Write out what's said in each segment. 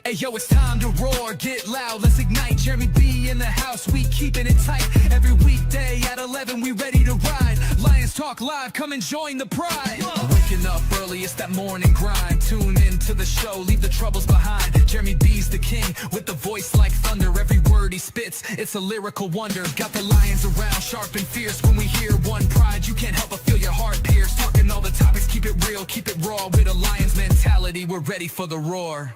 Hey yo, it's time to roar, get loud, let's ignite. Jeremy B in the house, we keeping it tight. Every weekday at 11, we ready to ride. Lions Talk Live, come and join the pride. Waking up early, it's that morning grind. Tune in to the show, leave the troubles behind. Jeremy B's the king, with the voice like thunder. Every word he spits, it's a lyrical wonder. Got the lions around, sharp and fierce. When we hear one pride, you can't help but feel your heart pierce. Talking all the topics, keep it real, keep it raw. With a lion's mentality, we're ready for the roar.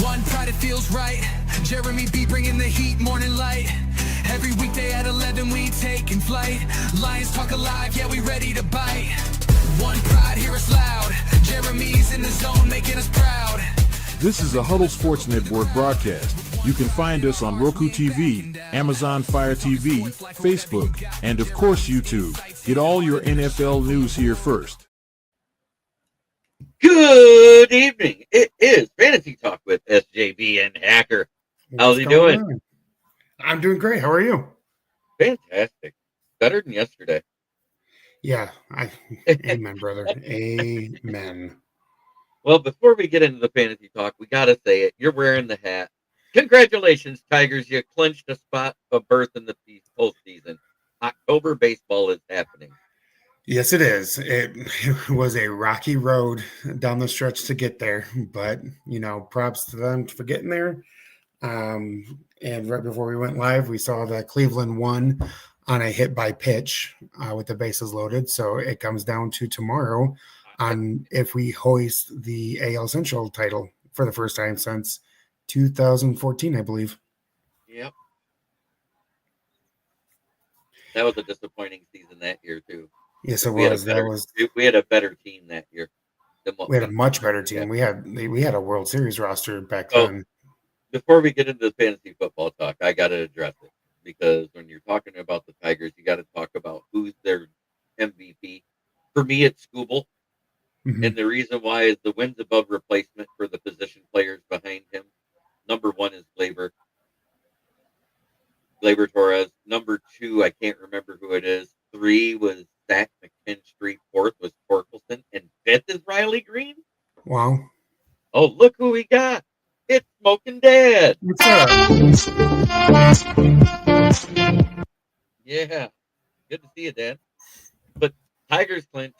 One pride, it feels right. Jeremy B bringing the heat, morning light. Every weekday at 11, we taking flight. Lions Talk Alive, yeah, we ready to bite. One pride, hear us loud. Jeremy's in the zone, making us proud. This is a Huddle Sports Network broadcast. You can find us on Roku TV, Amazon Fire TV, Facebook, and of course YouTube. Get all your NFL news here first. Good evening. It is Fantasy Talk with SJB and Haacker. How's he doing? I'm doing great. How are you? Fantastic. Better than yesterday. Yeah. Amen, brother. Amen. Well, before we get into the Fantasy Talk, we got to say it. You're wearing the hat. Congratulations, Tigers. You clinched a spot of berth in the postseason. October baseball is happening. Yes, it is. It was a rocky road down the stretch to get there, but, props to them for getting there. And right before we went live, we saw that Cleveland won on a hit by pitch with the bases loaded. So it comes down to tomorrow on if we hoist the AL Central title for the first time since 2014, I believe. Yep. That was a disappointing season that year, too. Yes, it was. We had a better team that year. We had a much better team. We had a World Series roster back then. Before we get into the fantasy football talk, I got to address it because when you're talking about the Tigers, you got to talk about who's their MVP. For me, it's Skubal, and the reason why is the wins above replacement for the position players behind him. Number one is Gleyber Torres. Number two, I can't remember who it is. 3 was Zach McKinstry. 4th was Torkelson. And 5th is Riley Green. Wow. Oh, look who we got. It's Smoking Dad. What's up? Yeah. Good to see you, Dan. But Tigers clinch.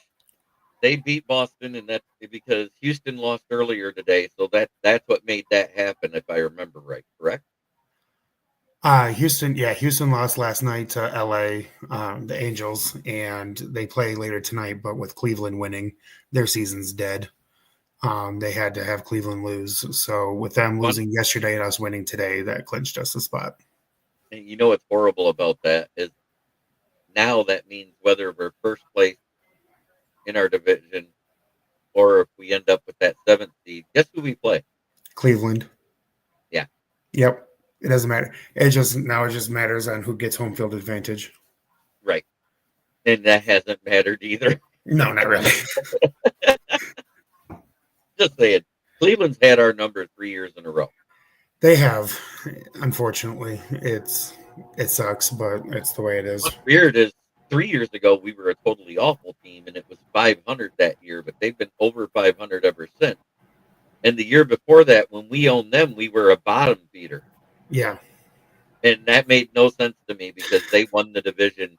They beat Boston, and that's because Houston lost earlier today. So that's what made that happen, if I remember right. Correct? Houston lost last night to LA, the Angels, and they play later tonight. But with Cleveland winning, their season's dead. They had to have Cleveland lose. So with them losing yesterday and us winning today, that clinched us the spot. And you know what's horrible about that is now that means whether we're first place in our division or if we end up with that 7th seed, guess who we play? Cleveland. Yeah. Yep. It doesn't matter. It just matters on who gets home field advantage. Right. And that hasn't mattered either. No, not really. Just saying. Cleveland's had our number 3 years in a row. They have. Unfortunately. It sucks, but it's the way it is. What's weird is 3 years ago we were a totally awful team and it was 500 that year, but they've been over 500 ever since. And the year before that, when we owned them, we were a bottom feeder. Yeah. And that made no sense to me because they won the division,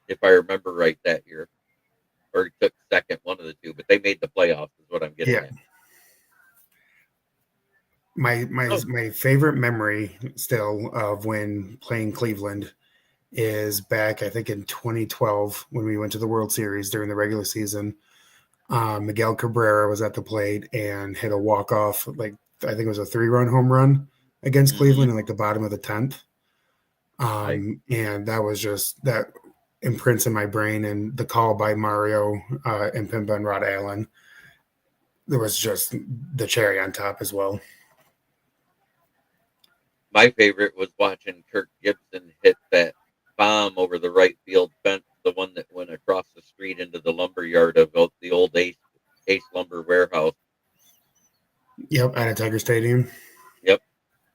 if I remember right, that year. Or took second, one of the two. But they made the playoffs is what I'm getting at. My favorite memory still of when playing Cleveland is back, I think, in 2012 when we went to the World Series during the regular season. Miguel Cabrera was at the plate and hit a walk-off, I think it was a 3-run home run against Cleveland in the bottom of the 10th. And that was just that imprints in my brain, and the call by Mario and Pimba and Rod Allen. There was just the cherry on top as well. My favorite was watching Kirk Gibson hit that bomb over the right field fence, the one that went across the street into the lumber yard of the old Ace Lumber Warehouse. Yep, at a Tiger Stadium. Yep.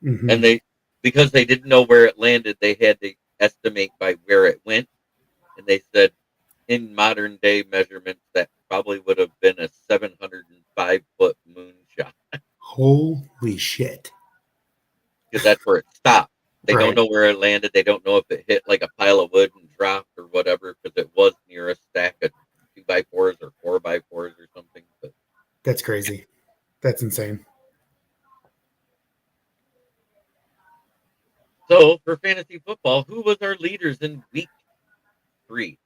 Mm-hmm. And because they didn't know where it landed, they had to estimate by where it went. And they said in modern day measurements, that probably would have been a 705-foot moonshot. Holy shit. because that's where it stopped. They Right. don't know where it landed. They don't know if it hit like a pile of wood and dropped or whatever, because it was near a stack of 2x4s or 4x4s or something. But That's crazy. That's insane. so for fantasy football, who was our leaders in week 3?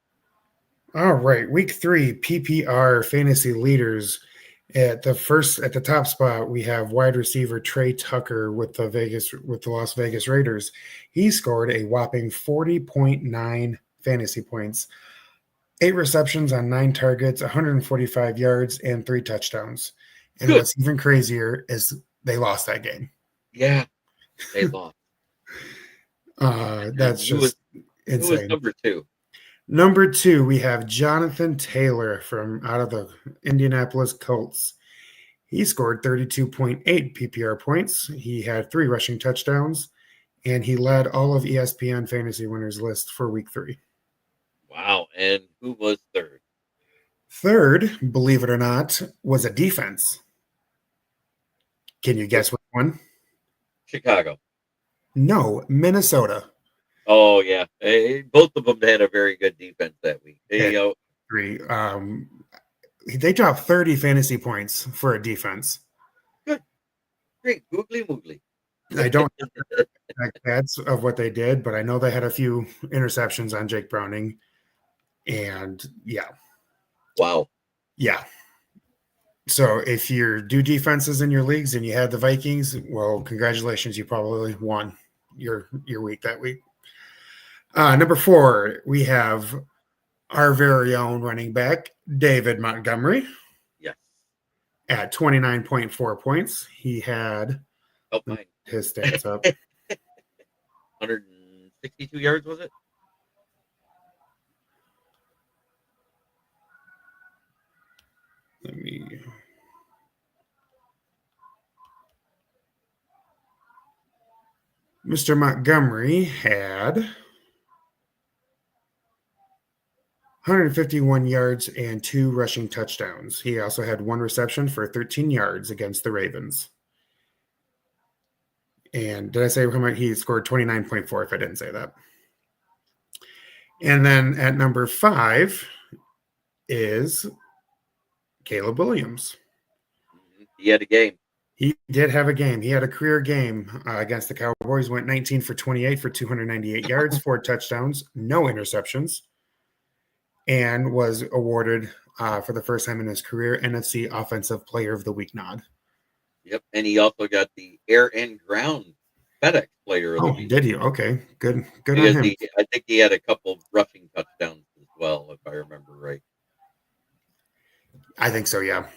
All right, week 3 PPR fantasy leaders. At the top spot, we have wide receiver Trey Tucker with the Las Vegas Raiders. He scored a whopping 40.9 fantasy points, 8 receptions on 9 targets, 145 yards, and 3 touchdowns. And Good. what's even crazier is they lost that game. Yeah, they lost. That's just insane. Who was number 2? Number 2, we have Jonathan Taylor from out of the Indianapolis Colts. He scored 32.8 PPR points. He had 3 rushing touchdowns, and he led all of ESPN fantasy winners list for week 3. Wow. And who was 3rd? Third, believe it or not, was a defense. Can you guess which one? Chicago. No, Minnesota. Oh, yeah. Both of them had a very good defense that week. Yeah. 3. They dropped 30 fantasy points for a defense. Good. Great. Googly moogly. I don't know the exact stats of what they did, but I know they had a few interceptions on Jake Browning. And yeah. Wow. Yeah. So if you do defenses in your leagues and you had the Vikings, well, congratulations. You probably won your week that week. Number 4, we have our very own running back, David Montgomery. Yes. At 29.4 points. He had his stats up. 162 yards, was it? Let me. Mr. Montgomery had 151 yards and 2 rushing touchdowns. He also had 1 reception for 13 yards against the Ravens. And did I say how much he scored? 29.4 if I didn't say that. And then at number 5 is Caleb Williams. He had a game. He did have a game. He had a career game against the Cowboys, went 19 for 28 for 298 yards, 4 touchdowns, no interceptions, and was awarded for the first time in his career NFC Offensive Player of the Week nod. Yep, and he also got the air and ground FedEx Player of the Week. Did he? Okay, good on him. I think he had a couple rushing touchdowns as well, if I remember right. I think so, yeah.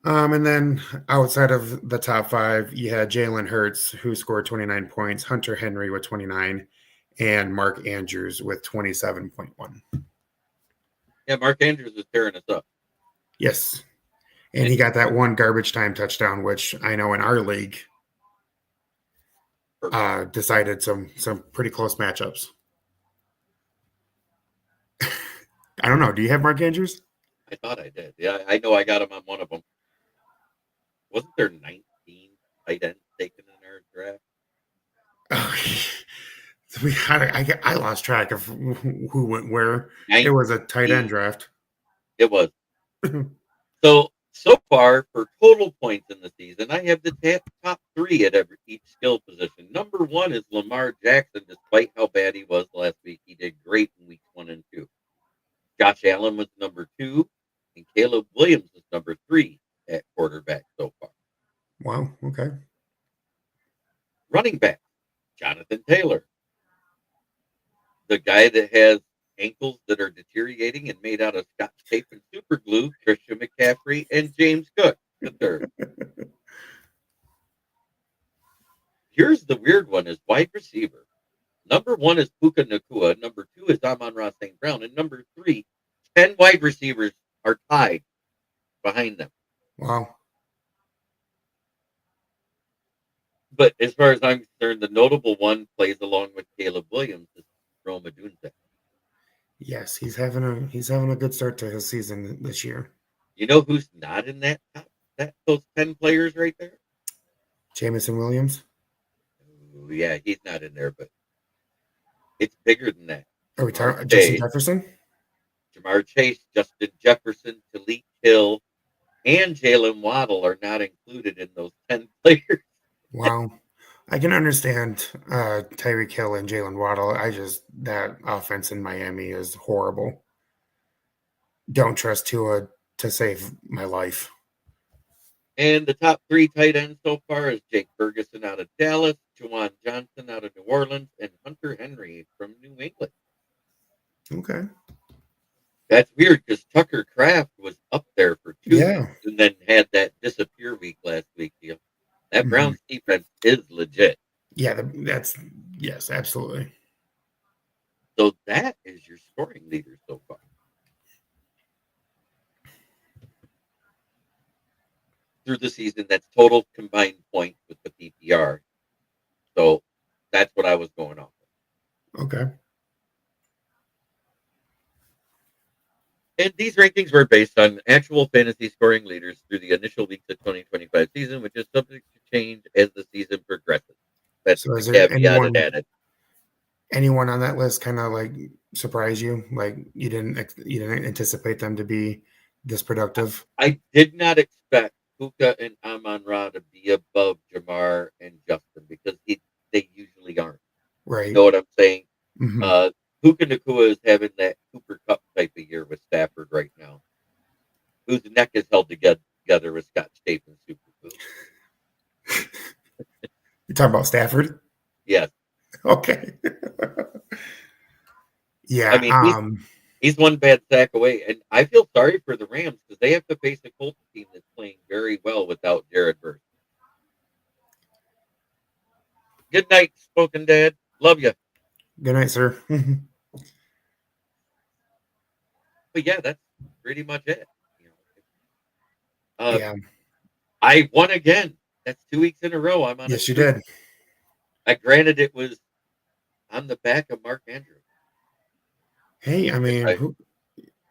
And then outside of the top 5, you had Jalen Hurts, who scored 29 points, Hunter Henry with 29, and Mark Andrews with 27.1. Yeah, Mark Andrews is tearing us up. Yes. And he got that 1 garbage time touchdown, which I know in our league decided some pretty close matchups. I don't know. Do you have Mark Andrews? I thought I did. Yeah, I know I got him on one of them. Wasn't there 19 tight ends taken in our draft? I lost track of who went where. It was a tight end draft. It was. So far, for total points in the season, I have the top 3 at each skill position. Number 1 is Lamar Jackson. Despite how bad he was last week, he did great in weeks 1 and 2. Josh Allen was number 2, and Caleb Williams was number 3 at quarterback so far. Wow, okay. Running back, Jonathan Taylor. The guy that has ankles that are deteriorating and made out of Scotch tape and super glue, Christian McCaffrey and James Cook, the 3rd. Here's the weird one is wide receiver. Number 1 is Puka Nacua. Number 2 is Amon-Ra St. Brown. And number 3, 10 wide receivers are tied behind them. Wow. But as far as I'm concerned, the notable one plays along with Caleb Williams is Rome Odunze. Yes, he's having a good start to his season this year. You know who's not in that top those 10 players right there? Jamison Williams. Ooh, yeah, he's not in there, but it's bigger than that. Are we talking Justin Jefferson? Jamar Chase, Justin Jefferson, Talik Hill, and Jalen Waddle are not included in those 10 players. Wow. I can understand Tyreek Hill and Jalen Waddle. That offense in Miami is horrible. Don't trust Tua to save my life. And the top 3 tight ends so far is Jake Ferguson out of Dallas, Juwan Johnson out of New Orleans, and Hunter Henry from New England. Okay. That's weird because Tucker Kraft was up there for 2 Yeah. weeks and then had that disappear week last week. That Browns defense is legit. Yeah, yes, absolutely. So that is your scoring leader so far. Through the season, that's total combined points with the PPR. So that's what I was going off of. Okay. And these rankings were based on actual fantasy scoring leaders through the initial weeks of 2025 season, which is subject to change as the season progresses. That's So is the there caveat added. anyone on that list kind of like surprise you? Like you didn't anticipate them to be this productive? I did not expect Puka and Amon-Ra to be above Jamar and Justin because they usually aren't. Right. You know what I'm saying? Mm-hmm. Puka Nacua is having that Cooper Cup type of year with Stafford right now, whose neck is held together with Scott Staples Superfood. You talking about Stafford? Yes. Okay. Yeah. I mean, he's one bad sack away, and I feel sorry for the Rams because they have to face a Colts team that's playing very well without Jared Verse. Good night, Spoken Dad. Love you. Good night, sir. But yeah, that's pretty much it. Yeah. I won again. That's 2 weeks in a row. I'm on. Yes, you did. Granted, it was on the back of Mark Andrews. Hey, I mean,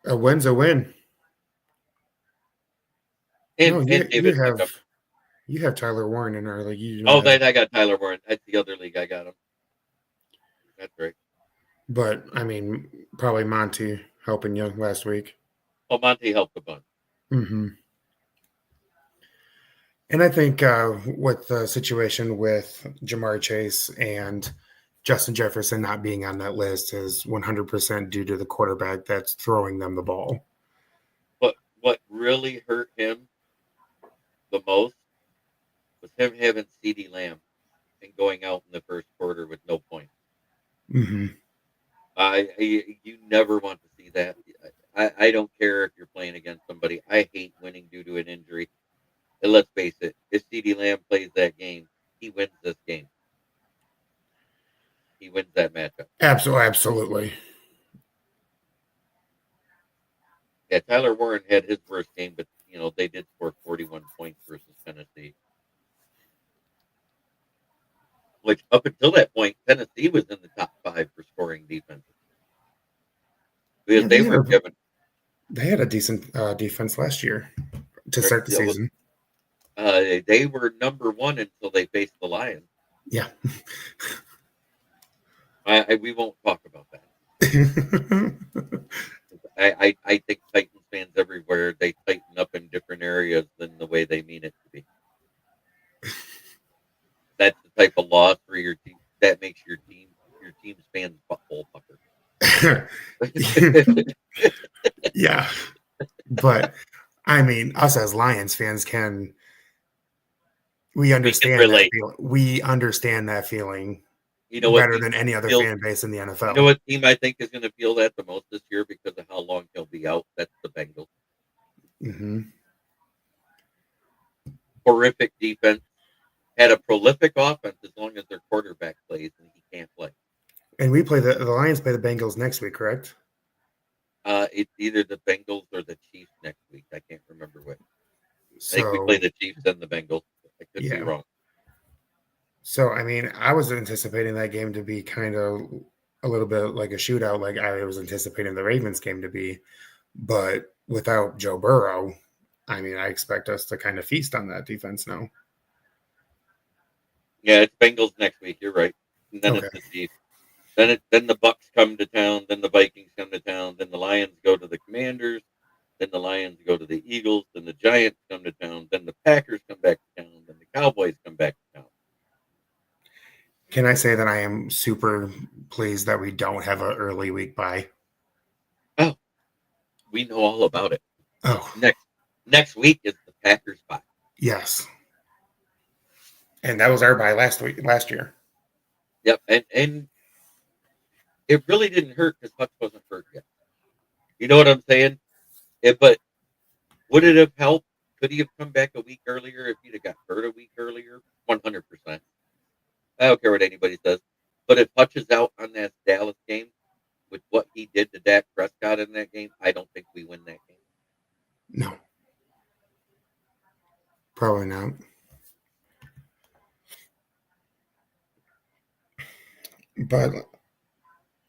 a win's a win. And, No, and David Beckham. you have Tyler Warren in our league. I got Tyler Warren. That's the other league I got him. That's right. But I mean, probably Monty helping you last week. Oh, Monty helped a bunch. Mm-hmm. And I think with the situation with Jamar Chase and Justin Jefferson not being on that list is 100% due to the quarterback that's throwing them the ball. But what really hurt him the most was him having CeeDee Lamb and going out in the first quarter with no points. Mm-hmm. You never want to see that. I don't care if you're playing against somebody. I hate winning due to an injury. And let's face it, if CeeDee Lamb plays that game, he wins this game. He wins that matchup. Absolutely. Yeah, Tyler Warren had his worst game, but they did score 41 points versus Tennessee. Which up until that point, Tennessee was in the top 5 for scoring defense. Because Yeah, they had a decent defense last year to start the season. They were number 1 until they faced the Lions. Yeah. We won't talk about that. I think Titans fans everywhere, they tighten up in different areas than the way they mean it to be. That's the type of loss for your team that makes your team's fans butthole pucker. Yeah. But I mean, us as Lions fans we understand that feeling. We understand that feeling better than any other fan base in the NFL. You know what team I think is going to feel that the most this year because of how long he'll be out? That's the Bengals. Mm-hmm. Horrific defense. Had a prolific offense as long as their quarterback plays, and he can't play. And we play the Lions play the Bengals next week, correct? It's either the Bengals or the Chiefs next week. I can't remember which. I think we play the Chiefs and the Bengals. I could be wrong. So, I mean, I was anticipating that game to be kind of a little bit like a shootout, like I was anticipating the Ravens game to be. But without Joe Burrow, I mean, I expect us to kind of feast on that defense now. Yeah, it's Bengals next week. You're right. And then Okay. it's the Chiefs. Then the Bucks come to town. Then the Vikings come to town. Then the Lions go to the Commanders. Then the Lions go to the Eagles. Then the Giants come to town. Then the Packers come back to town. Then the Cowboys come back to town. Can I say that I am super pleased that we don't have an early week bye? Oh, we know all about it. Oh, Next week is the Packers bye. yes. And that was our bye last year. Yep, and it really didn't hurt because Hutch wasn't hurt yet. You know what I'm saying? But would it have helped? Could he have come back a week earlier if he'd have got hurt a week earlier? 100%. I don't care what anybody says. But if Hutch is out on that Dallas game with what he did to Dak Prescott in that game, I don't think we win that game. No. Probably not. But,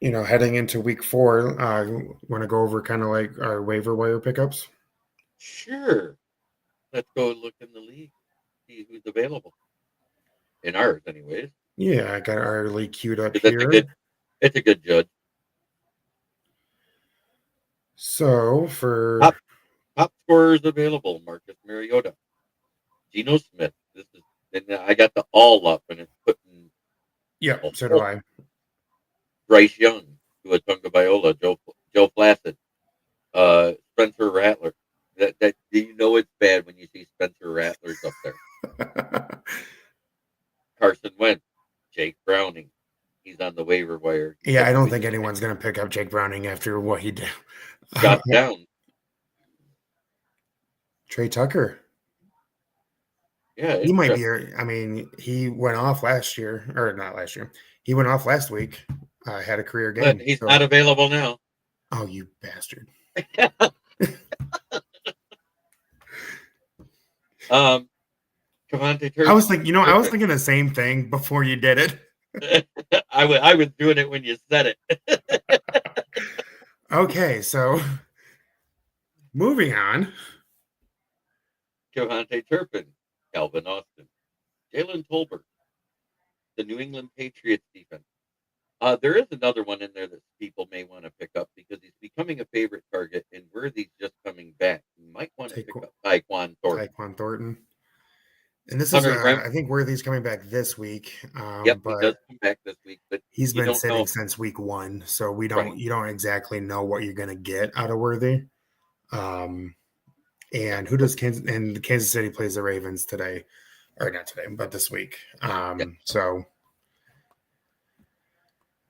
heading into week 4, want to go over kind of like our waiver wire pickups? Sure. Let's go look in the league, see who's available. In ours, anyways. Yeah, I got our league queued up It's a good judge. So for top scorers available: Marcus Mariota, Geno Smith. I got the all up, and it's putting. Yeah, so do I. Bryce Young, Tua Tagovailoa, Joe Flacid, Spencer Rattler. That you know it's bad when you see Spencer Rattler's up there. Carson Wentz, Jake Browning. He's on the waiver wire. I don't think anyone's going to pick up Jake Browning after what he did. Got down. Trey Tucker. Yeah, he might be. I mean, he went off last year, or not last year. He went off last week. Had a career game. But he's not available now. Oh, you bastard! Cavante Turner. I was thinking the same thing before you did it. I was doing it when you said it. Okay, so moving on. Cavante Turpin, Calvin Austin, Jalen Tolbert, the New England Patriots defense. There is another one in there that people may want to pick up because he's becoming a favorite target, and Worthy's just coming back. You might want to pick up Tyquan Thornton. And this is, I think Worthy's coming back this week. Yep, but he does come back this week, but he's been sitting since week 1, so you don't exactly know what you're going to get out of Worthy. And who does Kansas City plays the Ravens today, or not today, but this week. So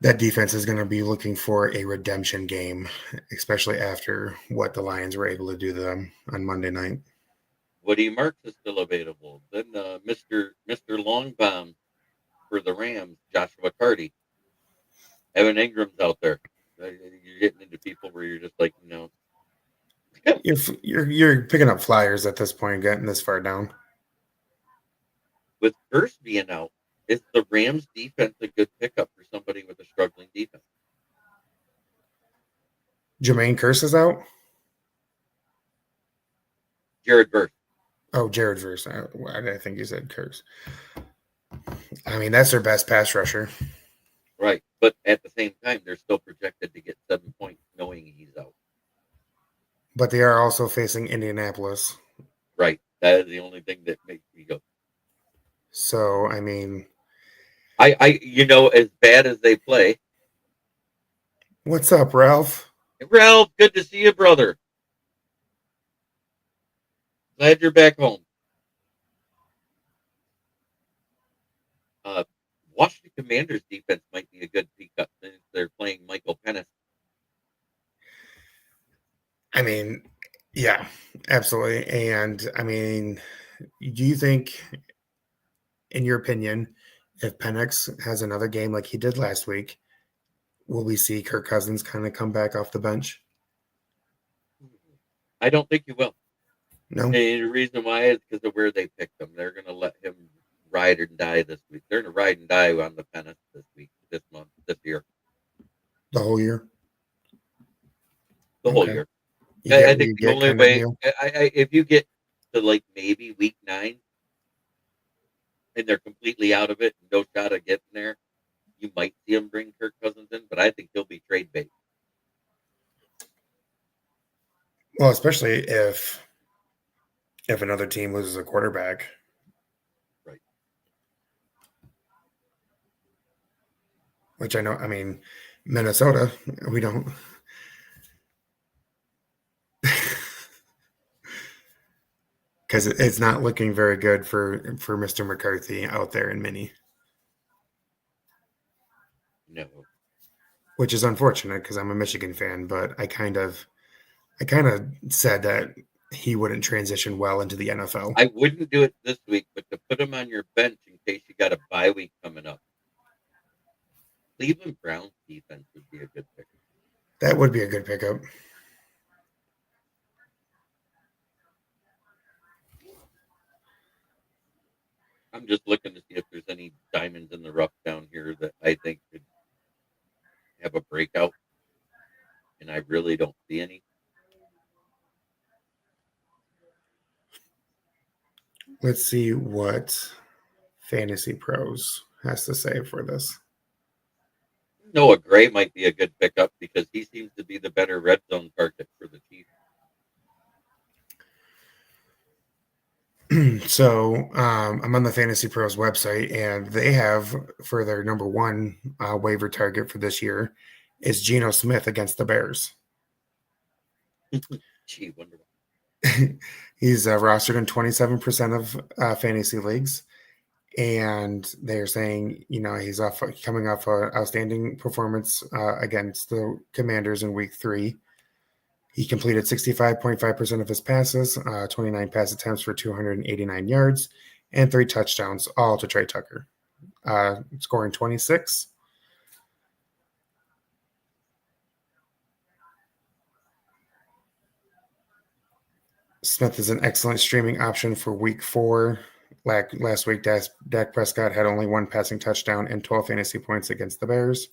that defense is going to be looking for a redemption game, especially after what the Lions were able to do to them on Monday night. Woody Marks is still available. Then Mr. Longbomb for the Rams, Joshua Carty. Evan Ingram's out there. You're getting into people where you're just like, no. You're picking up flyers at this point, getting this far down. With Hurst being out, is the Rams defense a good pickup for somebody with a struggling defense? Jermaine Kearse is out? Jared Verse. Oh, Jared Verse. I think you said Kearse. I mean, that's their best pass rusher. Right. But at the same time, they're still projected to get 7 points knowing he's out. But they are also facing Indianapolis. Right. That is the only thing that makes me go. So, I mean, as bad as they play. What's up, Ralph? Hey, Ralph, good to see you, brother. Glad you're back home. Washington Commanders defense might be a good pickup since they're playing Michael Penix. I mean, yeah, absolutely. And I mean, do you think, in your opinion, if Penix has another game like he did last week, will we see Kirk Cousins kind of come back off the bench? I don't think you will. No. And the reason why is because of where they picked him. They're going to let him ride and die this week. They're going to ride and die on the Penix this month, this year. The whole year? The whole year. I think the only way, if you get to like maybe week 9 and they're completely out of it, no shot of getting there, you might see him bring Kirk Cousins in, but I think he'll be trade bait. Well, especially if another team loses a quarterback. Right. Which I know, I mean, Minnesota, we don't. Because it's not looking very good for Mr. McCarthy out there in Mini. No. Which is unfortunate because I'm a Michigan fan, but I kind of said that he wouldn't transition well into the NFL. I wouldn't do it this week, but to put him on your bench in case you got a bye week coming up. Cleveland Browns defense would be a good pick. That would be a good pickup. I'm just looking to see if there's any diamonds in the rough down here that I think could have a breakout, and I really don't see any. Let's see what Fantasy Pros has to say for this. Noah Gray might be a good pickup because he seems to be the better red zone target for the Chiefs. So I'm on the Fantasy Pros website, and they have for their number one waiver target for this year is Geno Smith against the Bears. Gee, wonder. He's rostered in 27% of fantasy leagues, and they're saying, he's coming off an outstanding performance against the Commanders in Week 3. He completed 65.5% of his passes, 29 pass attempts for 289 yards, and 3 touchdowns, all to Trey Tucker, scoring 26. Smith is an excellent streaming option for Week 4. Last week, Dak Prescott had only 1 passing touchdown and 12 fantasy points against the Bears.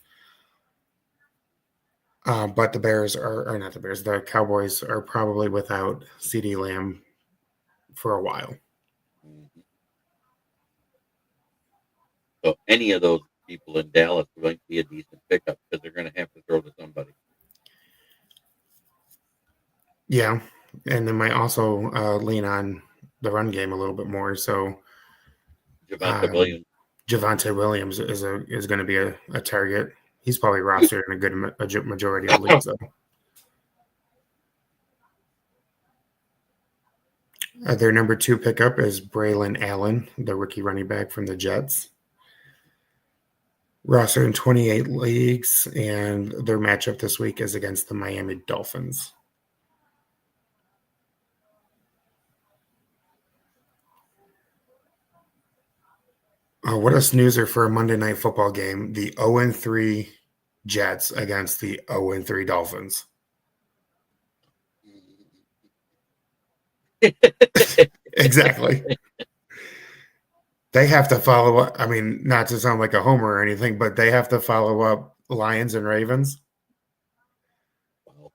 But the Bears are not the Bears. The Cowboys are probably without CeeDee Lamb for a while. Mm-hmm. So any of those people in Dallas might be a decent pickup because they're going to have to throw to somebody. Yeah, and they might also lean on the run game a little bit more. So Javonte Williams is going to be a target. He's probably rostered in a good majority of leagues, though. Their number 2 pickup is Braylon Allen, the rookie running back from the Jets. Rostered in 28 leagues, and their matchup this week is against the Miami Dolphins. What a snoozer for a Monday Night Football game. The 0-3 Jets against the 0-3 Dolphins. Exactly. They have to follow up. I mean, not to sound like a homer or anything, but they have to follow up Lions and Ravens. Wow.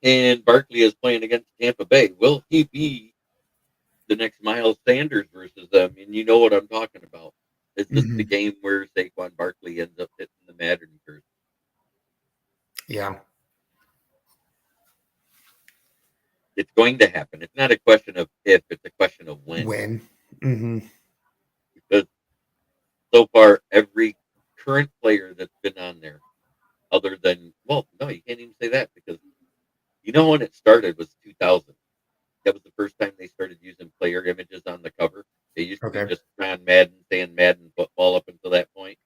And Barkley is playing against Tampa Bay. Will he be the next Miles Sanders versus them? And you know what I'm talking about. Is this the game where Saquon Barkley ends up hitting the Madden curse? Yeah. It's going to happen. It's not a question of if, it's a question of when. When. Mm-hmm. Because so far, every current player that's been on there, other than, well, no, you can't even say that because when it started was 2000. That was the first time they started using player images on the cover. They used to be just John Madden saying Madden football up until that point.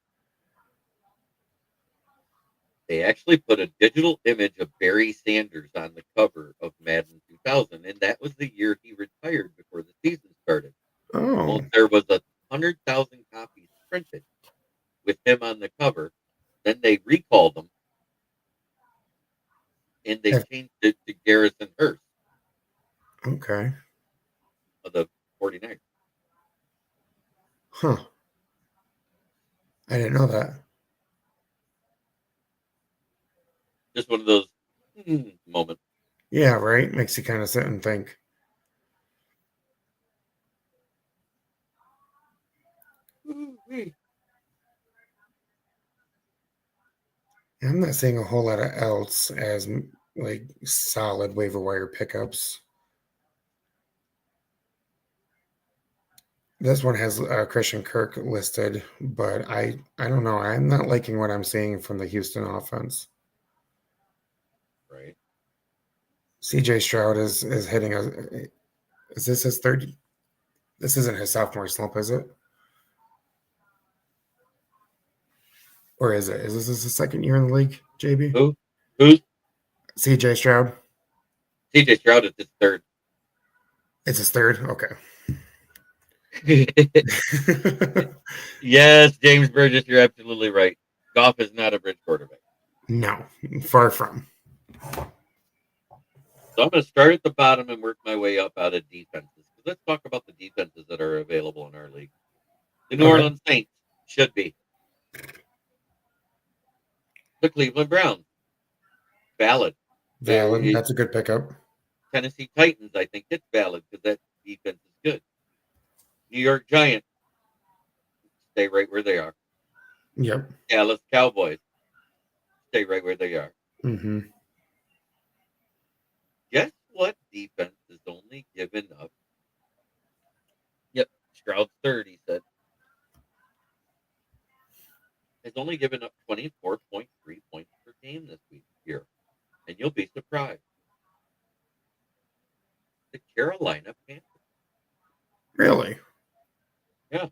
They actually put a digital image of Barry Sanders on the cover of Madden 2000, and that was the year he retired before the season started. Oh. Well, there was 100,000 copies printed with him on the cover. Then they recalled them, and they changed it to Garrison Hurst. Okay. Of the 49ers. Huh. I didn't know that. Just one of those moment. Yeah, right. Makes you kind of sit and think. Ooh-wee. I'm not seeing a whole lot of else as like solid waiver wire pickups. This one has Christian Kirk listed, but I don't know. I'm not liking what I'm seeing from the Houston offense. Right. CJ Stroud is hitting a. Is this his third? This isn't his sophomore slump, is it? Or is it? Is this his second year in the league, JB? Who? Who's CJ Stroud? CJ Stroud is his third. It's his third? Okay. Yes, James Burgess, you're absolutely right. Goff is not a bridge quarterback. No, far from. So I'm going to start at the bottom and work my way up out of defenses. Let's talk about the defenses that are available in our league. The New Orleans Saints should be. The Cleveland Browns, valid. Valid. That's a good pickup. Tennessee Titans, I think it's valid because that defense is good. New York Giants, stay right where they are. Yep. Dallas Cowboys, stay right where they are. Mm-hmm. Guess what defense is only given up? Yep, Stroud's third, he said. Has only given up 24.3 points per game this year. And you'll be surprised. The Carolina Panthers. Really? Yeah.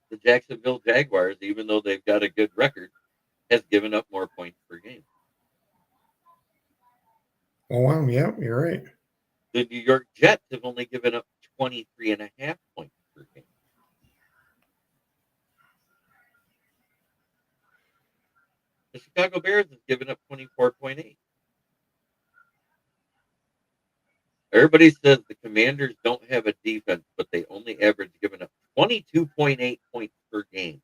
The Jacksonville Jaguars, even though they've got a good record, has given up more points per game. Oh, wow. Yeah, you're right. The New York Jets have only given up 23.5 points per game. The Chicago Bears has given up 24.8. Everybody says the Commanders don't have a defense, but they only average giving up 22.8 points per game.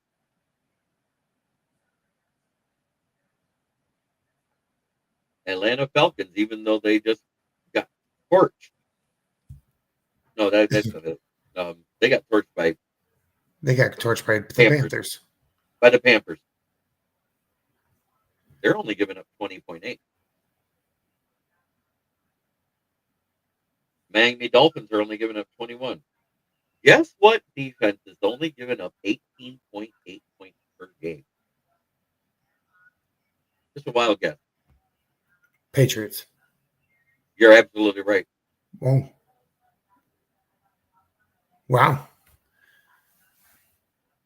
Atlanta Falcons, even though they just got torched. No, that's it. They got torched by the Panthers. By the Panthers. They're only giving up 20.8. Miami Dolphins are only giving up 21. Guess what defense is only giving up 18.8 points per game? Just a wild guess. Patriots. You're absolutely right. Oh. Wow.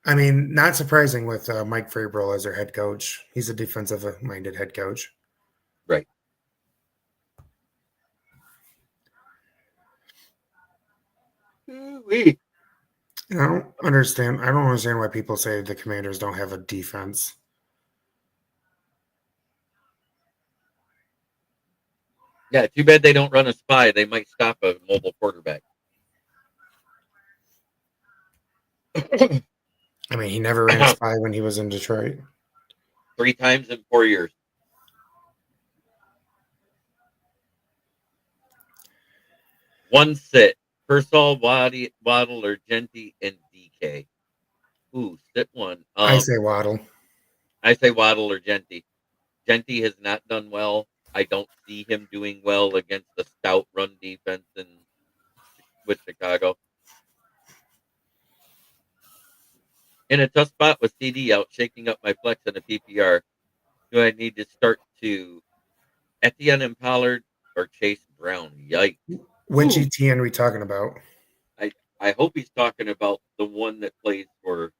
I mean, not surprising with Mike Vrabel as their head coach. He's a defensive-minded head coach. Right. I don't understand. I don't understand why people say the Commanders don't have a defense. Yeah, too bad they don't run a spy. They might stop a mobile quarterback. I mean, he never ran a spy when he was in Detroit. 3 times in 4 years. One sit. Persall, Waddle, or Genty, and DK. Ooh, sit one. I say Waddle. I say Waddle or Genty. Genty has not done well. I don't see him doing well against the stout run defense with Chicago. In a tough spot with CD out, shaking up my flex in a PPR, do I need to start to Etienne and Pollard or Chase Brown? Yikes. Which ETN are we talking about? I hope he's talking about the one that plays for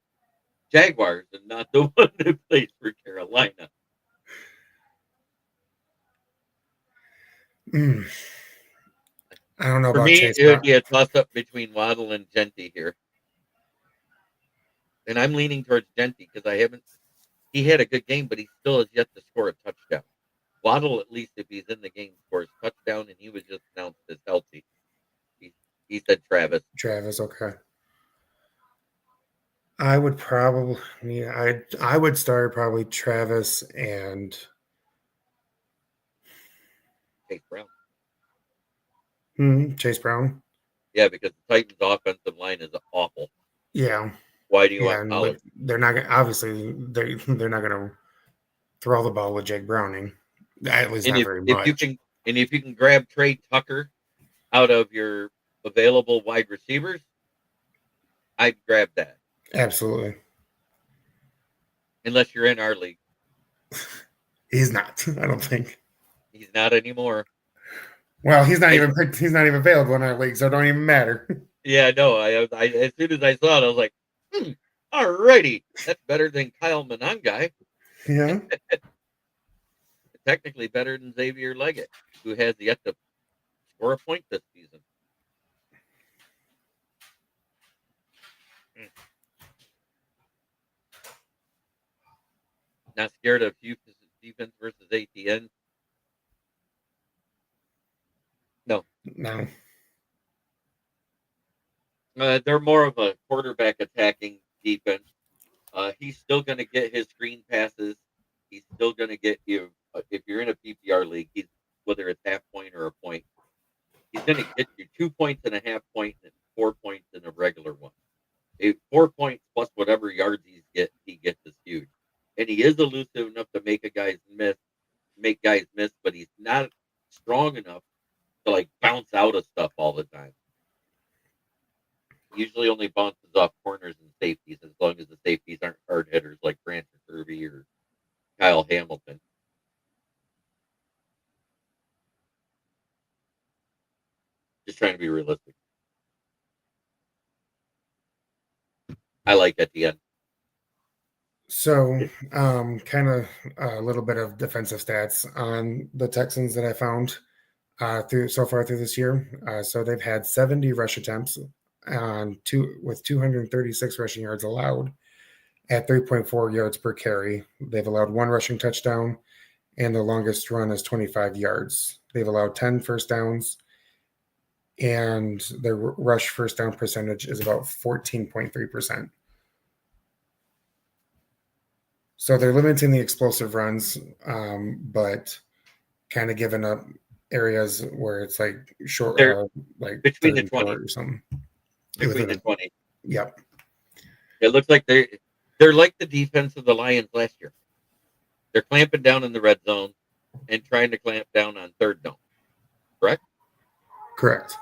Jaguars and not the one that plays for Carolina. I don't know for about me, Chase it would be a toss-up between Waddle and Genty here. And I'm leaning towards Genty because he had a good game, but he still has yet to score a touchdown. Waddle, at least if he's in the game, scores touchdown, and he was just announced as healthy. He said Travis. Travis, okay. I would probably, I would start probably Travis and Chase Brown. Chase Brown. Yeah, because the Titans' offensive line is awful. Yeah. Why do you Yeah, want Pollard? they're not obviously they're not going to throw the ball with Jake Browning. At least And not very if much. you can grab Trey Tucker out of your available wide receivers, I'd grab that. Absolutely. Unless you're in our league. He's not. I don't think. He's not anymore. Well, he's not even available in our league, so it don't even matter. Yeah, no. I as soon as I saw it, I was like, alrighty, that's better than Kyle Monangai. Yeah. Technically better than Xavier Leggett, who has yet to score a point this season. Not scared of Houston's defense versus ATN. No. They're more of a quarterback attacking defense. He's still going to get his screen passes. He's still going to get you. If you're in a PPR league, whether it's half point or a point, he's going to get you 2 points and a half point and 4 points in a regular one. 4 points plus whatever yards he gets is huge. And he is elusive enough to make guys miss, but he's not strong enough to like bounce out of stuff all the time. Usually only bounces off corners and safeties, as long as the safeties aren't hard hitters like Brandon Kirby or Kyle Hamilton. Just trying to be realistic. I like Etienne. So, kind of a little bit of defensive stats on the Texans that I found through this year. So they've had 70 rush attempts with 236 rushing yards allowed at 3.4 yards per carry. They've allowed 1 rushing touchdown, and the longest run is 25 yards. They've allowed 10 first downs, and their rush first down percentage is about 14.3%. So they're limiting the explosive runs, but kind of giving up areas where it's like short, like between the 20 or something. Between the 20. Yep. It looks like they're like the defense of the Lions last year. They're clamping down in the red zone and trying to clamp down on third down. Correct? Correct.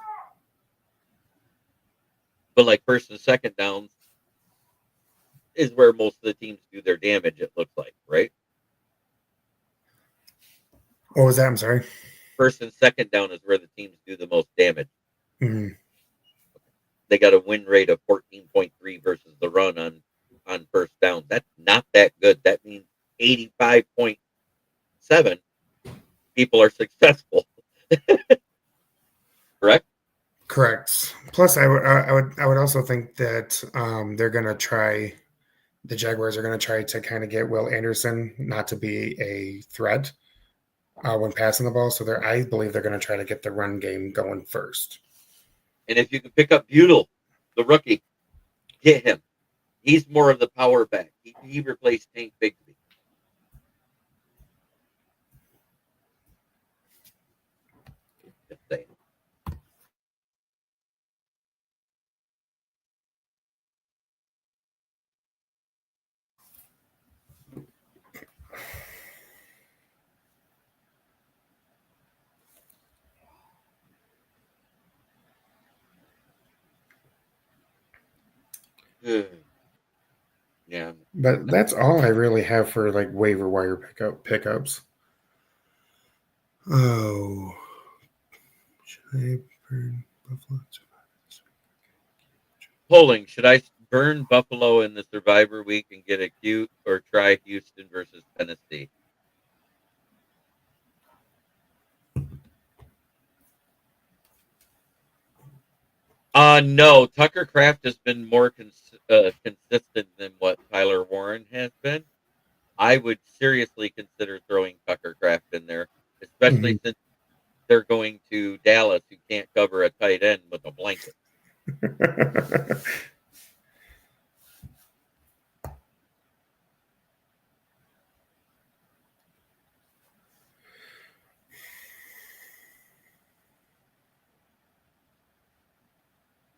But like first and second downs is where most of the teams do their damage, it looks like, right? What was that? I'm sorry. First and second down is where the teams do the most damage. Mm-hmm. They got a win rate of 14.3 versus the run on first down. That's not that good. That means 85.7 people are successful. Correct? Correct. Plus, I would also think that they're going to try. The Jaguars are going to try to kind of get Will Anderson not to be a threat when passing the ball. So I believe they're going to try to get the run game going first. And if you can pick up Buell, the rookie, get him. He's more of the power back. He replaced Tank Bigsby. Just saying. Yeah. But that's all I really have for like waiver wire pickups. Oh, should I burn Buffalo? Polling: should I burn Buffalo in the Survivor Week and get a cute, or try Houston versus Tennessee? No. Tucker Kraft has been more consistent than what Tyler Warren has been. I would seriously consider throwing Tucker Kraft in there, especially since they're going to Dallas, who can't cover a tight end with a blanket.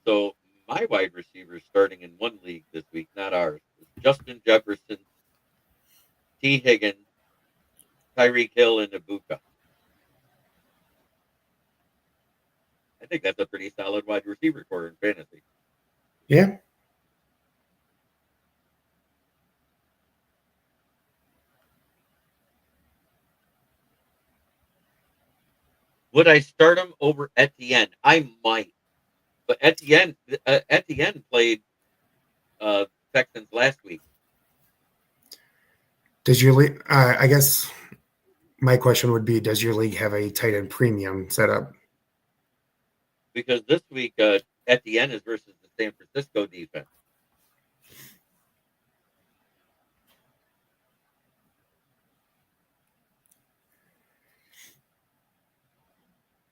So my wide receivers starting in one league this week, not ours, is Justin Jefferson, T. Higgins, Tyreek Hill, and Ibuka. I think that's a pretty solid wide receiver core in fantasy. Yeah. Would I start him over Etienne? I might, but Etienne played Texans last week. Does your league? I guess my question would be: does your league have a tight end premium set up? Because this week Etienne is versus the San Francisco defense.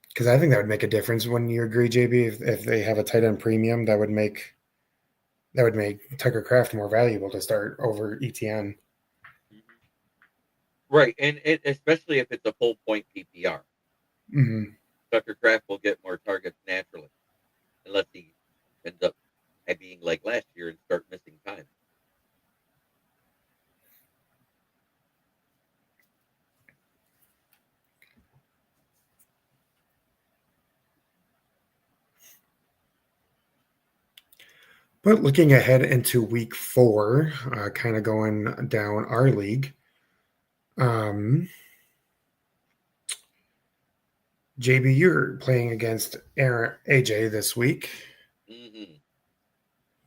Because I think that would make a difference. When you agree, JB, if they have a tight end premium, that would make Tucker Kraft more valuable to start over ETN. Right, and especially if it's a full point PPR. Mm-hmm. Tucker Kraft will get more targets naturally, unless he ends up being like last year and start missing time. But looking ahead into week 4, kind of going down our league, JB, you're playing against AJ this week. Mm-hmm.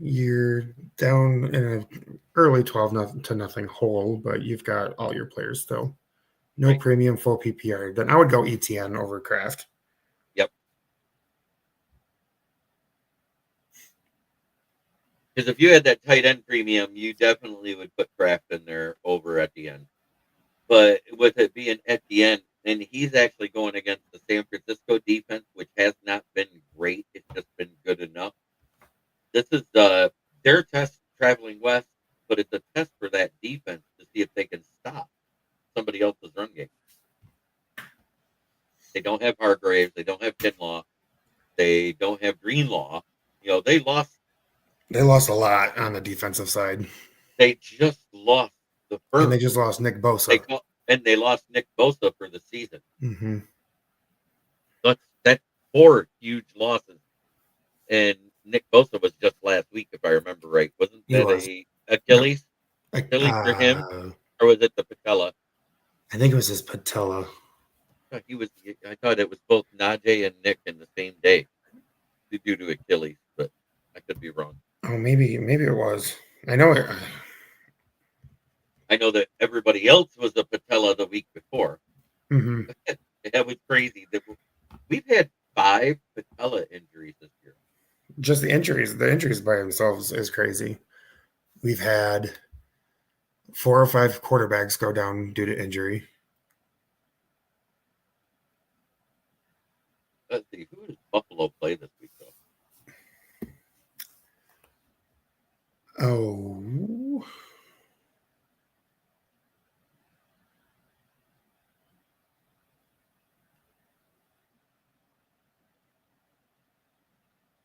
You're down in an early 12 to nothing hole, but you've got all your players still. No Right. premium, full PPR. Then I would go ETN over Kraft. Yep. Because if you had that tight end premium, you definitely would put Kraft in there over at the end. But with it being at the end, and he's actually going against the San Francisco defense, which has not been great. It's just been good enough. This is their test traveling west, but it's a test for that defense to see if they can stop somebody else's run game. They don't have Hargraves. They don't have Kinlaw. They don't have Greenlaw. You know, they lost. They lost a lot on the defensive side. They just lost the first. And they just lost Nick Bosa. They lost Nick Bosa for the season. Mm-hmm. That's 4 huge losses. And Nick Bosa was just last week, if I remember right. Wasn't that a Achilles? No. Achilles for him? Or was it the patella? I think it was his patella. I thought it was both Najee and Nick in the same day due to Achilles, but I could be wrong. Oh, maybe it was. I know it. I know that everybody else was a patella the week before. Mm-hmm. That was crazy. We've had 5 patella injuries this year. Just the injuries by themselves is crazy. We've had 4 or 5 quarterbacks go down due to injury. Let's see, who does Buffalo play this week, though? Oh.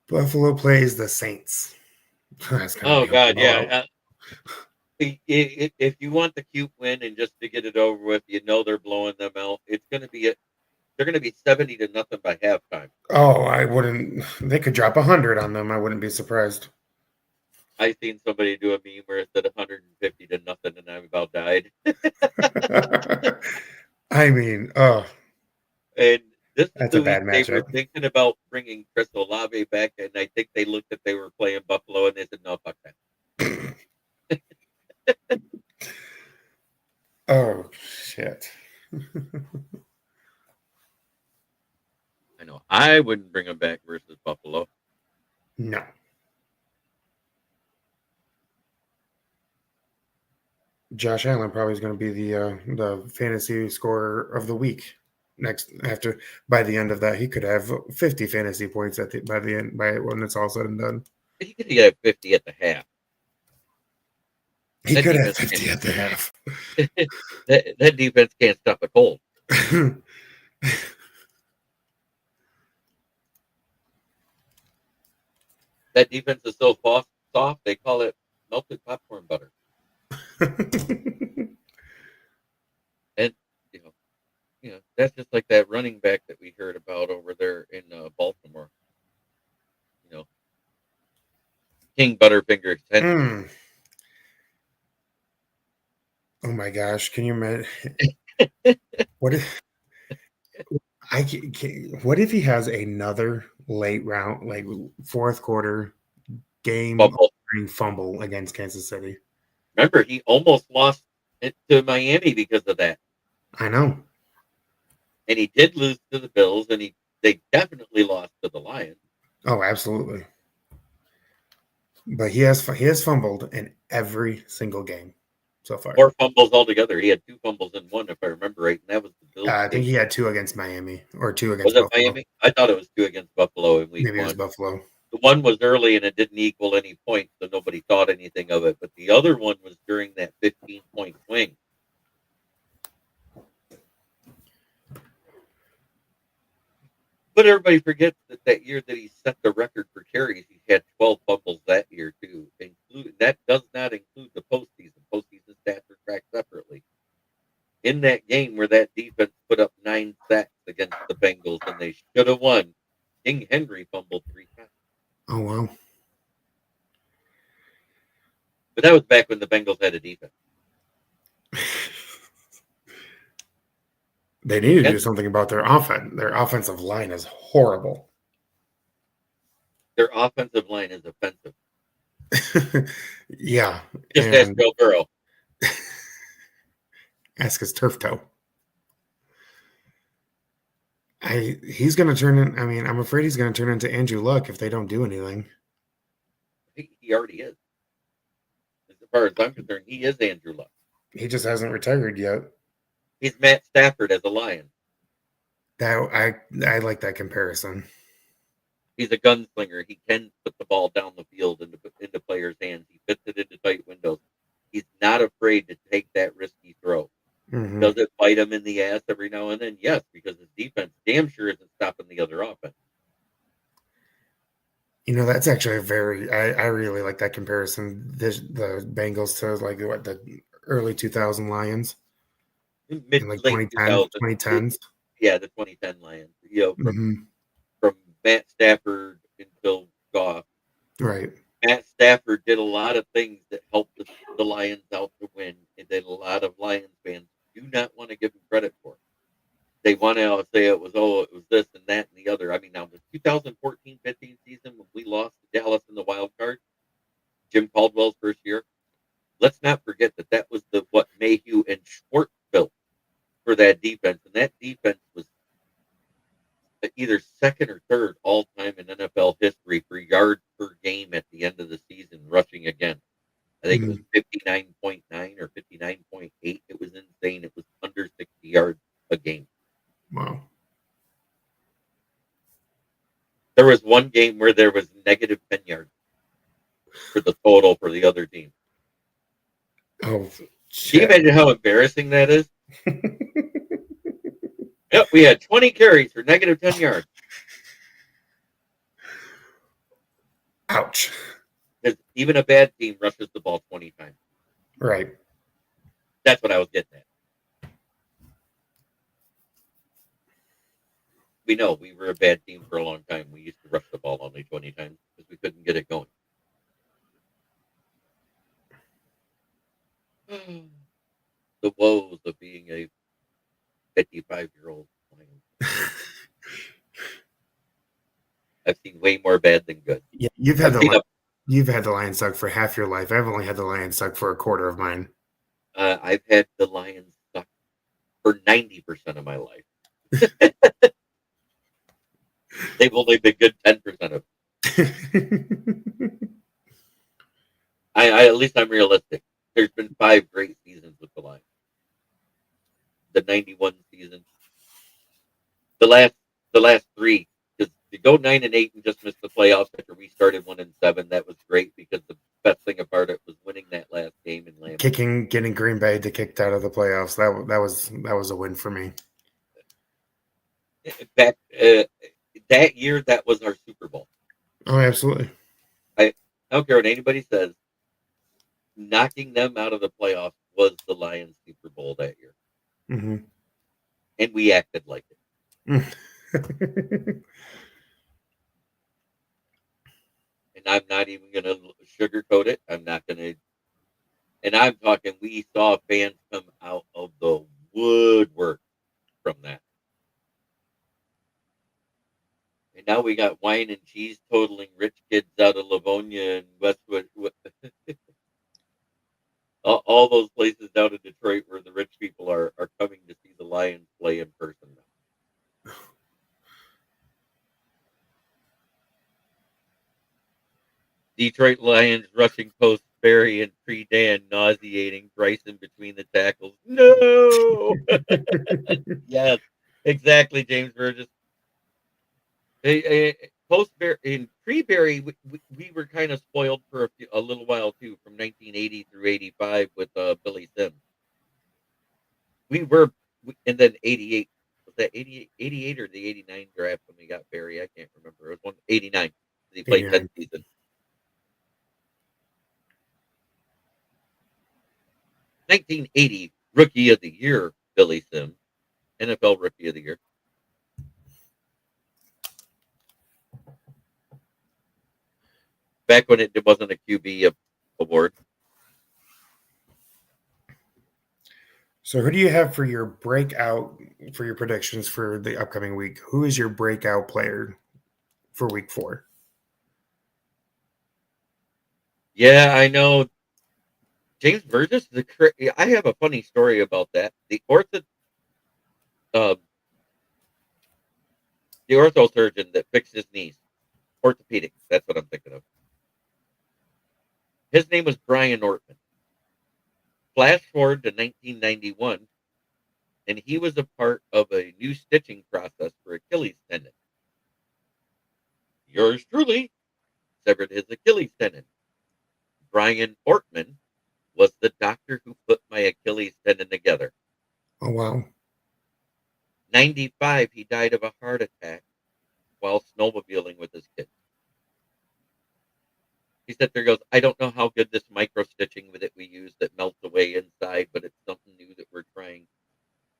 Buffalo plays the Saints. Oh, God, yeah. If you want the cute win and just to get it over with, you know they're blowing them out. It's going to be they're going to be 70-0 by halftime. Oh, I wouldn't. They could drop 100 on them. I wouldn't be surprised. I seen somebody do a meme where it said 150-0, and I about died. I mean, And this is that's the a bad week they were matchup. thinking about bringing Chris Olave back, and I think they looked at they were playing Buffalo, and they said, "No, fuck that." Oh shit. I know. I wouldn't bring him back versus Buffalo. No. Josh Allen probably is going to be the fantasy scorer of the week. By the end of that, he could have 50 fantasy points by when it's all said and done. He could get 50 at the half. He could have 50 at the half. that defense can't stop a cold. That defense is so soft, they call it melted popcorn butter. And that's just like that running back that we heard about over there in Baltimore. King Butterfinger. Oh my gosh! Can you imagine? What if what if he has another late round, like fourth quarter game fumble against Kansas City? Remember, he almost lost it to Miami because of that. I know. And he did lose to the Bills, and they definitely lost to the Lions. Oh, absolutely. But he has fumbled in every single game so far. 4 fumbles altogether. He had 2 fumbles in one, if I remember right, and that was the Bills. I think he had 2 against Miami or 2 against Buffalo. Buffalo. Miami? I thought it was 2 against Buffalo in week 1. Maybe it was Buffalo. The one was early, and it didn't equal any points, so nobody thought anything of it. But the other one was during that 15-point swing. But everybody forgets that year that he set the record for carries, he had 12 fumbles that year too. That does not include the postseason. Postseason stats are tracked separately. In that game where that defense put up 9 sacks against the Bengals and they should have won, King Henry fumbled 3 times. Oh wow! But that was back when the Bengals had a defense. They need to do something about their offense. Their offensive line is horrible. Their offensive line is offensive. Yeah. Just ask Joe Burrow. Ask his turf toe. He's going to turn in. I mean, I'm afraid he's going to turn into Andrew Luck if they don't do anything. He already is. As far as I'm concerned, he is Andrew Luck. He just hasn't retired yet. He's Matt Stafford as a Lion. I like that comparison. He's a gunslinger. He can put the ball down the field into players' hands. He fits it into tight windows. He's not afraid to take that risky throw. Mm-hmm. Does it bite him in the ass every now and then? Yes, because his defense damn sure isn't stopping the other offense. That's actually I really like that comparison. The Bengals to the early 2000 Lions. In like 2010s. Yeah, the 2010 Lions. From Matt Stafford until Goff. Right. Matt Stafford did a lot of things that helped the Lions out to win, and that a lot of Lions fans do not want to give him credit for. They want to say it was this and that and the other. I mean, now the 2014-15 season when we lost to Dallas in the wild card, Jim Caldwell's first year, let's not forget that was what Mayhew and Schwartz built for that defense, and that defense was either second or third all time in NFL history for yards per game at the end of the season, rushing again. I think it was 59.9 or 59.8. It was insane. It was under 60 yards a game. Wow. There was one game where there was negative 10 yards for the total for the other team. Oh, shit. Can you imagine how embarrassing that is? Yep, we had 20 carries for negative 10 yards. Ouch. Because even a bad team rushes the ball 20 times. Right. That's what I was getting at. We know we were a bad team for a long time. We used to rush the ball only 20 times because we couldn't get it going. The woes of being a 55-year-old Lion. I've seen way more bad than good. Yeah, you've had the Lions suck for half your life. I've only had the Lions suck for a quarter of mine. I've had the Lions suck for 90% of my life. They've only been good 10% of it. At least I'm realistic. There's been 5 great seasons with the Lions. The 91 season. The last 3. Because to go 9-8 and just miss the playoffs after we started 1-7, that was great because the best thing about it was winning that last game in Lambeau. Getting Green Bay to kicked out of the playoffs. That was a win for me. That year, that was our Super Bowl. Oh, absolutely. I don't care what anybody says. Knocking them out of the playoffs was the Lions' Super Bowl that year, and we acted like it. And I'm not even going to sugarcoat it. I'm not going to. And I'm talking, we saw fans come out of the woodwork from that. And now we got wine and cheese totaling rich kids out of Livonia and Westwood. All those places down in Detroit where the rich people are coming to see the Lions play in person now. Detroit Lions rushing post Barry and pre-Dan nauseating Bryson between the tackles. No! Yes, exactly, James Burgess. Post Barry in pre-Barry, we were kind of spoiled for a little while too, from 1980 through 85 with Billy Sims. We were, and then 88. Was that 88 or the 89 draft when we got Barry? I can't remember. It was 89. He played 10 seasons. 1980 Rookie of the Year, Billy Sims, NFL Rookie of the Year. Back when it wasn't a QB award. So, who do you have for your breakout, for your predictions for the upcoming week? Who is your breakout player for week 4? Yeah, I know. James Burgess, I have a funny story about that. The ortho surgeon that fixed his knees, orthopedic. That's what I'm thinking of. His name was Brian Ortman. Flash forward to 1991, and he was a part of a new stitching process for Achilles tendon. Yours truly severed his Achilles tendon. Brian Ortman was the doctor who put my Achilles tendon together. Oh, wow. 95, he died of a heart attack while snowmobiling with his kids. He sat there and goes, I don't know how good this micro stitching that we use that melts away inside, but it's something new that we're trying.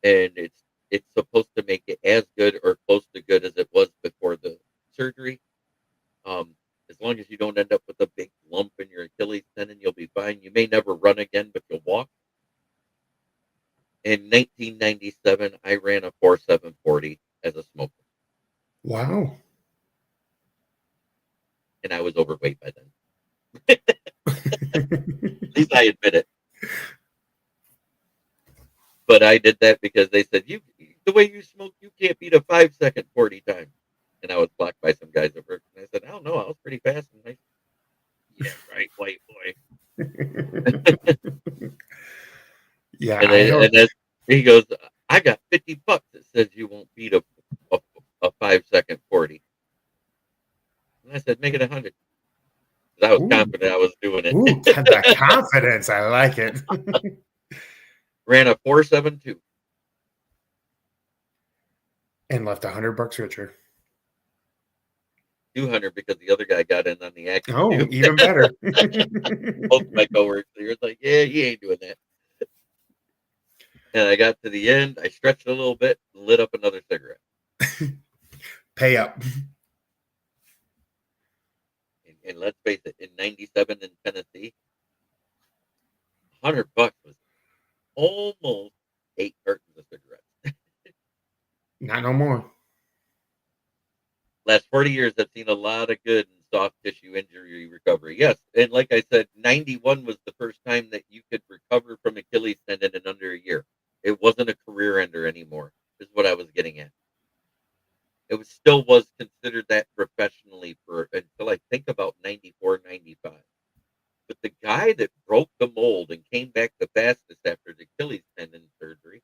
And it's supposed to make it as good or close to good as it was before the surgery. As long as you don't end up with a big lump in your Achilles tendon, you'll be fine. You may never run again, but you'll walk. In 1997, I ran a 4.740 as a smoker. Wow. And I was overweight by then. At least I admit it. But I did that because they said, the way you smoke, you can't beat a 5-second 40 time. And I was blocked by some guys at work. And I said, I don't know. I was pretty fast. And yeah, right, white boy. Yeah. And as he goes, I got $50 that says you won't beat a 5-second 40. And I said, make it 100. Because I was confident I was doing it. Ooh, the confidence. I like it. Ran a 4.72. And left $100 richer. 200 because the other guy got in on the action. Oh, too. even better. Both my coworkers, they were like, yeah, he ain't doing that. And I got to the end, I stretched a little bit, and lit up another cigarette. Pay up. And let's face it, in 97 in Tennessee, $100 was almost 8 cartons of cigarettes. Not no more. Last 40 years, I've seen a lot of good in soft tissue injury recovery. Yes, and like I said, 91 was the first time that you could recover from Achilles tendon in under a year. It wasn't a career ender anymore, is what I was getting at. It still was considered that professionally until I think about 94, 95. But the guy that broke the mold and came back the fastest after the Achilles tendon surgery,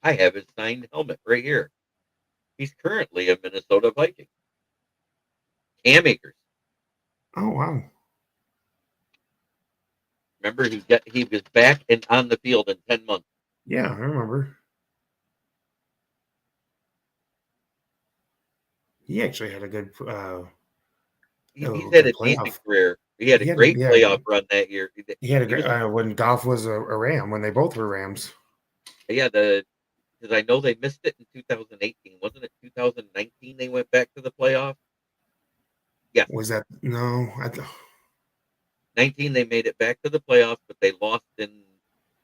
I have his signed helmet right here. He's currently a Minnesota Viking. Cam Akers. Oh, wow. Remember, he was back and on the field in 10 months. Yeah, I remember. He actually had a good He's had The a decent playoff. career. He had a He had, great yeah, playoff run that year. he had a He was, when Goff was a Ram, when they both were Rams. yeah, because I know they missed it in 2018. Wasn't it 2019 they went back to the playoff? Yes. Was that no? 19 they made it back to the playoffs, but they lost in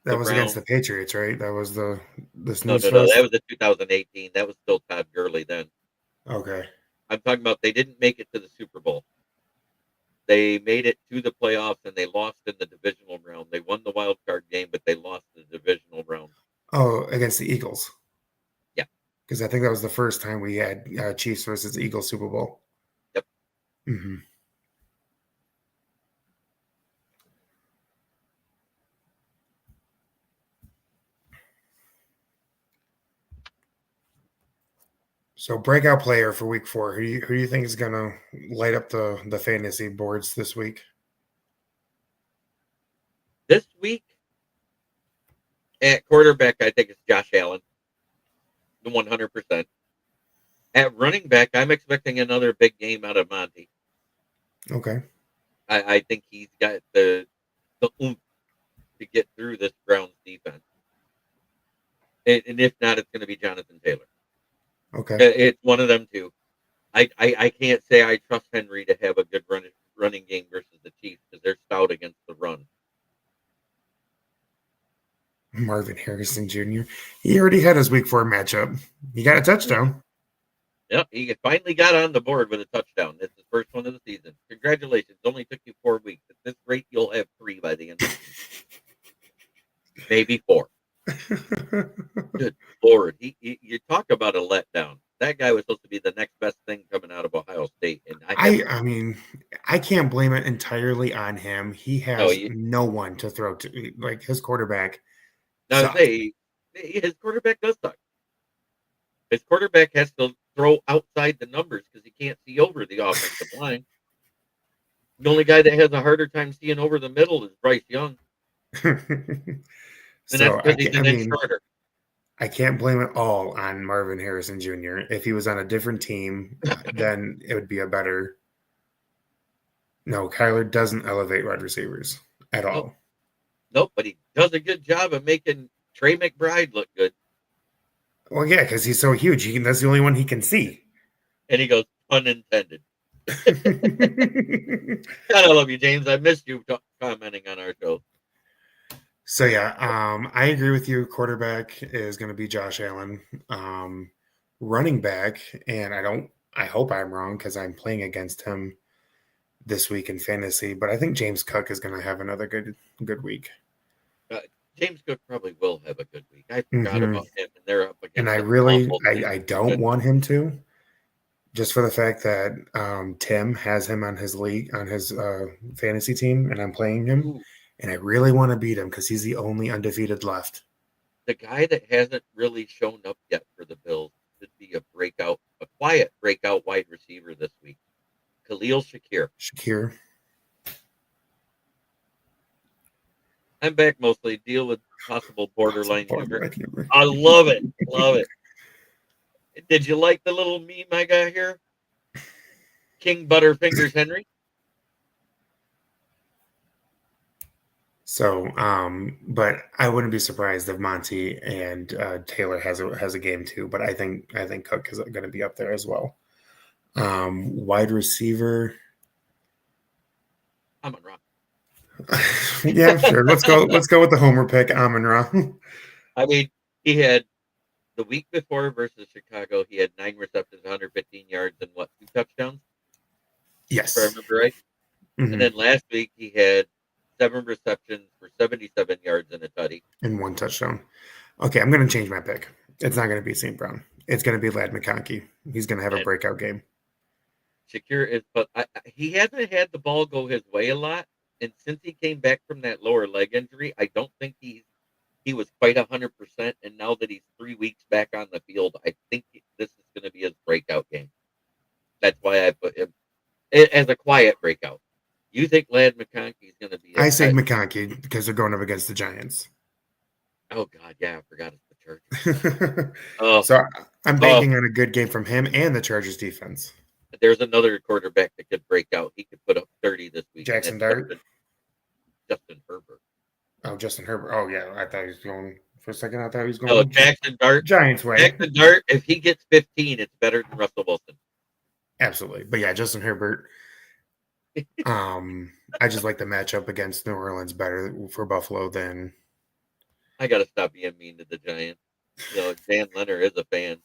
That the was against round. the Patriots, right? That was the No, snooze no, no. That fest. was the 2018. That was still Todd Gurley then. Okay. I'm talking about they didn't make it to the Super Bowl. They made it to the playoffs and they lost in the divisional round. They won the wild card game, but they lost the divisional round. Oh, against the Eagles. Yeah. Because I think that was the first time we had Chiefs versus Eagles Super Bowl. Yep. Mm-hmm. So breakout player for week 4. Who do you think is gonna light up the fantasy boards this week? This week at quarterback, I think it's Josh Allen, the 100%. At running back, I'm expecting another big game out of Monty. Okay. I think he's got the oomph to get through this Browns defense. And if not, it's going to be Jonathan Taylor. Okay. It's one of them two. I can't say I trust Henry to have a good running game versus the Chiefs because they're stout against the run. Marvin Harrison Jr. He already had his week 4 matchup. He got a touchdown. Yep, he finally got on the board with a touchdown. It's his first one of the season. Congratulations. It only took you 4 weeks. At this rate, you'll have 3 by the end of the season. Maybe 4. Good Lord. You talk about a letdown. That guy was supposed to be the next best thing coming out of Ohio State. And I mean, I can't blame it entirely on him. He has no one to throw to. Like, his quarterback. Now, his quarterback does suck. His quarterback has to throw outside the numbers because he can't see over the offensive line. The only guy that has a harder time seeing over the middle is Bryce Young. And So that's because he's an inch shorter. I can't blame it all on Marvin Harrison Jr. If he was on a different team, then it would be a better. No, Kyler doesn't elevate wide receivers at all. Nope, but he does a good job of making Trey McBride look good. Well, yeah, because he's so huge. That's the only one he can see. And he goes, unintended. God, I love you, James. I missed you commenting on our show. So, yeah, I agree with you. Quarterback is going to be Josh Allen. Running back, and I hope I'm wrong because I'm playing against him this week in fantasy, but I think James Cook is going to have another good week. James Cook probably will have a good week. I forgot about him, and they're up against. And I don't want him to, just for the fact that Tim has him on his fantasy team, and I'm playing him. Ooh. And I really want to beat him because he's the only undefeated left. The guy that hasn't really shown up yet for the Bills should be a quiet breakout wide receiver this week. Khalil Shakir. I'm back mostly. Deal with possible borderline humor. I love it. Love it. Did you like the little meme I got here? King Butterfingers Henry. So, but I wouldn't be surprised if Monty and Taylor has a game too. But I think Cook is going to be up there as well. Wide receiver. Amon-Ra. Yeah, sure. Let's go with the homer pick, Amon-Ra. I mean, he had the week before versus Chicago, he had 9 receptions, 115 yards, and 2 touchdowns? Yes. If I remember right. Mm-hmm. And then last week he had 7 receptions for 77 yards and a tutty. And 1 touchdown. Okay, I'm going to change my pick. It's not going to be St. Brown. It's going to be Ladd McConkey. He's going to have a breakout game. Shakir is, but he hasn't had the ball go his way a lot. And since he came back from that lower leg injury, I don't think he was quite 100%. And now that he's 3 weeks back on the field, I think this is going to be his breakout game. That's why I put him as a quiet breakout. You think Ladd McConkey is going to be? I say McConkey because they're going up against the Giants. Oh God, yeah, I forgot it's the Chargers. So I'm banking on a good game from him and the Chargers defense. There's another quarterback that could break out. He Jackson Dart. Justin Herbert. Oh, Justin Herbert. Oh, yeah. I thought he was going for a second. I thought he was going No, Jackson Dart. Giants way. Jackson Dart, if he gets 15, it's better than Russell Wilson. Absolutely. But yeah, Justin Herbert. I just like the matchup against New Orleans better for Buffalo than. I got to stop being mean to the Giants. Dan Leonard is a fan.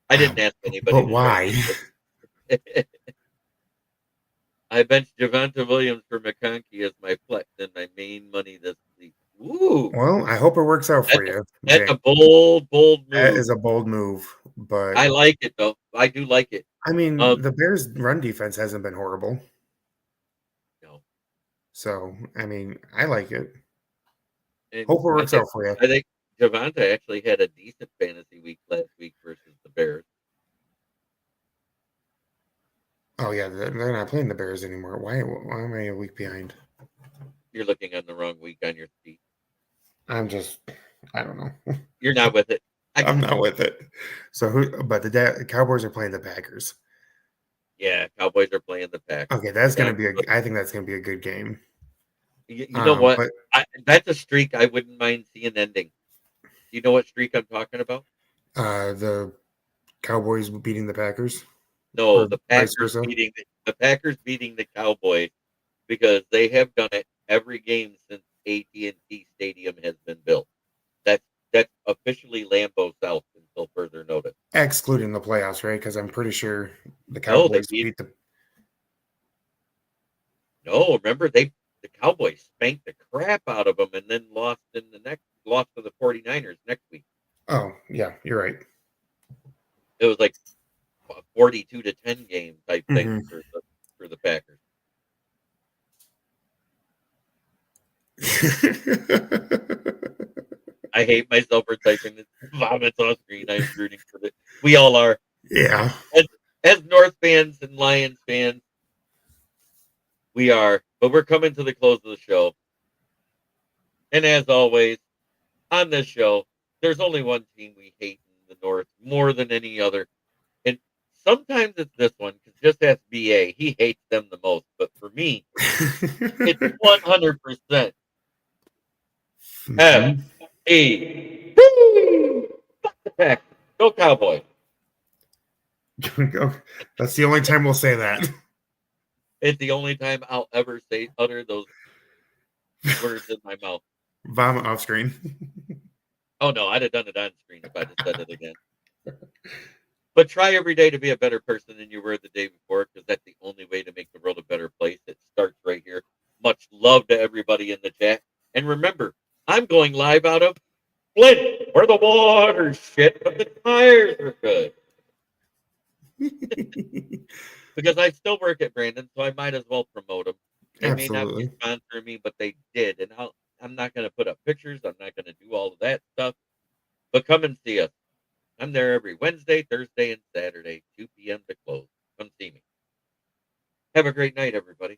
I didn't ask anybody. But why? I benched Javonte Williams for McConkey as my flex and my main money this week. Ooh. Well, I hope it works out for you. That's a bold move. That is a bold move, but I like it though. I do like it. I mean, the Bears' run defense hasn't been horrible. No. So, I mean, I like it. Hope it works out for you. I think Javonte actually had a decent fantasy week last week versus the Bears. Oh yeah, they're not playing the Bears anymore. Why am I a week behind? You're looking on the wrong week on your sheet. I don't know. You're not with it. I'm not with it. So but the Cowboys are playing the Packers. Yeah, Cowboys are playing the Packers. Okay, that's gonna be I think that's gonna be a good game. You know what? That's a streak I wouldn't mind seeing ending. You know what streak I'm talking about? The Cowboys beating the Packers. No, the Packers beating the Cowboys because they have done it every game since AT&T Stadium has been built. That's officially Lambeau South until further notice. Excluding the playoffs, right? Because I'm pretty sure the Cowboys beat the. No, remember the Cowboys spanked the crap out of them and then lost to the 49ers next week. Oh yeah, you're right. It was like a 42-10 game type thing for the Packers. I hate myself for typing vomits on screen. I'm rooting for it. We all are. Yeah. As North fans and Lions fans, we are. But we're coming to the close of the show. And as always, on this show, there's only one team we hate in the North more than any other. And sometimes it's this one, because just ask BA. He hates them the most. But for me, it's 100%. F-E. Fuck the Packers. Go Cowboys. That's the only time we'll say that. It's the only time I'll ever utter those words in my mouth. Vomit off screen. Oh no, I'd have done it on screen if I just said it again. But try every day to be a better person than you were the day before, because that's the only way to make the world a better place. It starts right here. Much love to everybody in the chat. And remember, I'm going live out of Flint, where the water's shit, but the tires are good. Because I still work at Brandon, so I might as well promote them. They may not be sponsoring me, but they did. And I'm not going to put up pictures. I'm not going to do all of that stuff. But come and see us. I'm there every Wednesday, Thursday, and Saturday, 2 p.m. to close. Come see me. Have a great night, everybody.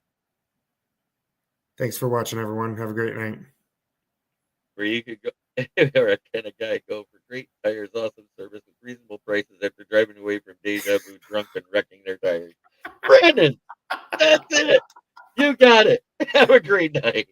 Thanks for watching, everyone. Have a great night. Where you could go, or can a guy go for great tires, awesome service with reasonable prices after driving away from deja vu, drunk and wrecking their tires. Brandon, that's it. You got it. Have a great night.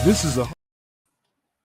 This is a